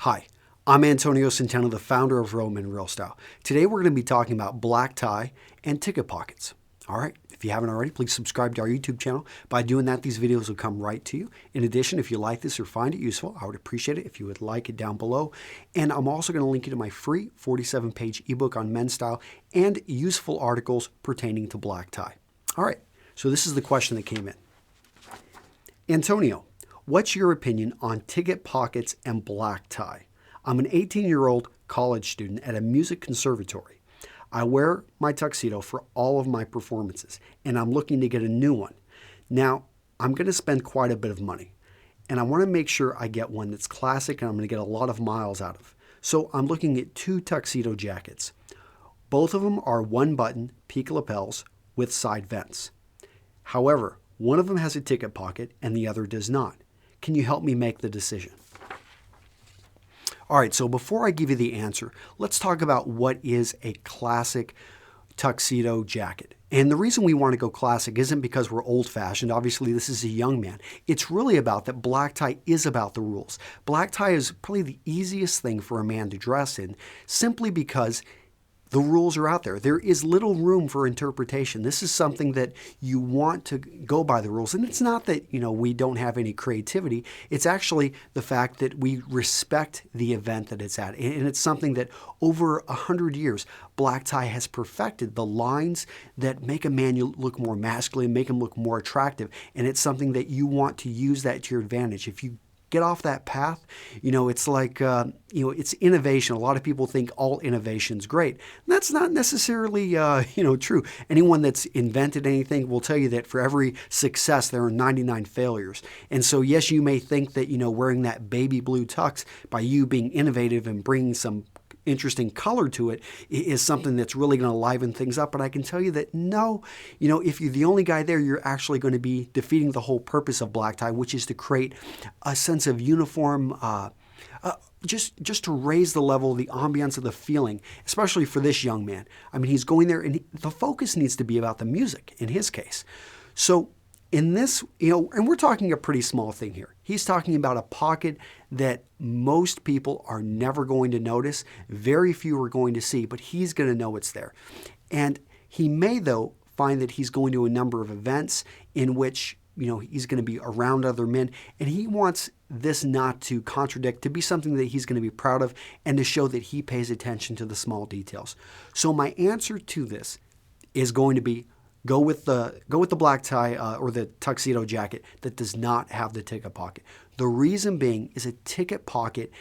Hi, I'm Antonio Centeno, the founder of Real Men Real Style. Today we're going to be talking about black tie and ticket pockets. All right, if you haven't already, please subscribe to our YouTube channel. By doing that, these videos will come right to you. In addition, if you like this or find it useful, I would appreciate it if you would like it down below. And I'm also going to link you to my free 47-page ebook on men's style and useful articles pertaining to black tie. All right, so this is the question that came in. Antonio, what's your opinion on ticket pockets and black tie? I'm an 18-year-old college student at a music conservatory. I wear my tuxedo for all of my performances, and I'm looking to get a new one. Now, I'm going to spend quite a bit of money, and I want to make sure I get one that's classic and I'm going to get a lot of miles out of. So I'm looking at two tuxedo jackets. Both of them are one-button peak lapels with side vents. However, one of them has a ticket pocket and the other does not. Can you help me make the decision? All right, so before I give you the answer, let's talk about what is a classic tuxedo jacket. And the reason we want to go classic isn't because we're old-fashioned. Obviously, this is a young man. It's really about that black tie is about the rules. Black tie is probably the easiest thing for a man to dress in simply because the rules are out there. There is little room for interpretation. This is something that you want to go by the rules. And it's not that, we don't have any creativity. It's actually the fact that we respect the event that it's at. And it's something that over 100 years, black tie has perfected the lines that make a man look more masculine, make him look more attractive. And it's something that you want to use that to your advantage. If you get off that path, it's like, it's innovation. A lot of people think all innovation's great. And that's not necessarily, true. Anyone that's invented anything will tell you that for every success, there are 99 failures. And so, yes, you may think that, wearing that baby blue tux, by you being innovative and bringing some interesting color to it, is something that's really going to liven things up. But I can tell you that no, if you're the only guy there, you're actually going to be defeating the whole purpose of black tie, which is to create a sense of uniform, just to raise the level, the ambiance of the feeling, especially for this young man. I mean, he's going there and the focus needs to be about the music in his case. So in this, and we're talking a pretty small thing here. He's talking about a pocket that most people are never going to notice. Very few are going to see, but he's going to know it's there. And he may, though, find that he's going to a number of events in which, he's going to be around other men. And he wants this not to contradict, to be something that he's going to be proud of and to show that he pays attention to the small details. So my answer to this is going to be go with the black tie or the tuxedo jacket that does not have the ticket pocket. The reason being is a ticket pocket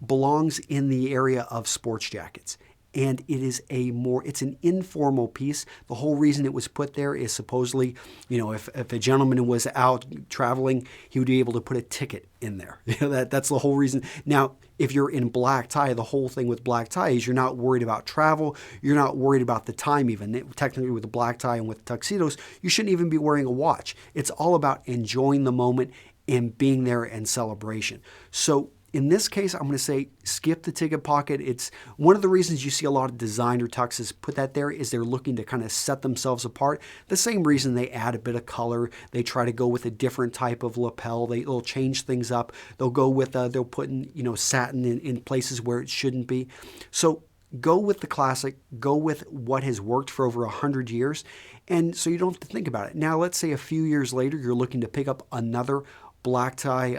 belongs in the area of sports jackets. And it is it's an informal piece. The whole reason it was put there is supposedly, if a gentleman was out traveling, he would be able to put a ticket in there. That's the whole reason. Now, if you're in black tie, the whole thing with black tie is you're not worried about travel. You're not worried about the time even. Technically with the black tie and with tuxedos, you shouldn't even be wearing a watch. It's all about enjoying the moment and being there in celebration. So in this case, I'm going to say skip the ticket pocket. It's one of the reasons you see a lot of designer tuxes put that there is they're looking to kind of set themselves apart. The same reason they add a bit of color. They try to go with a different type of lapel. They'll change things up. They'll go with, they'll put in, satin in places where it shouldn't be. So go with the classic. Go with what has worked for over 100 years. And so you don't have to think about it. Now, let's say a few years later, you're looking to pick up another black tie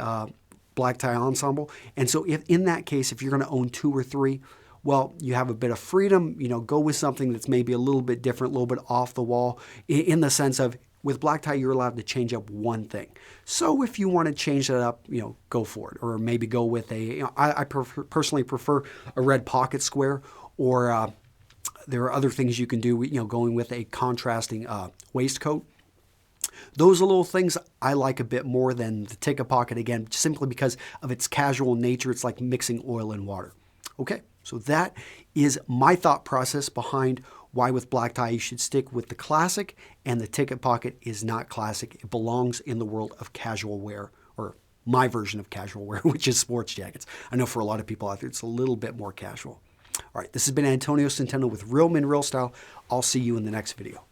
ensemble. And so if in that case, if you're going to own two or three, well, you have a bit of freedom, go with something that's maybe a little bit different, a little bit off the wall in the sense of with black tie, you're allowed to change up one thing. So if you want to change that up, go for it. Or maybe go with I personally prefer a red pocket square, or there are other things you can do, going with a contrasting waistcoat. Those are little things I like a bit more than the ticket pocket, again, simply because of its casual nature. It's like mixing oil and water. Okay, so that is my thought process behind why with black tie you should stick with the classic, and the ticket pocket is not classic. It belongs in the world of casual wear, or my version of casual wear, which is sports jackets. I know for a lot of people out there, it's a little bit more casual. All right, this has been Antonio Centeno with Real Men Real Style. I'll see you in the next video.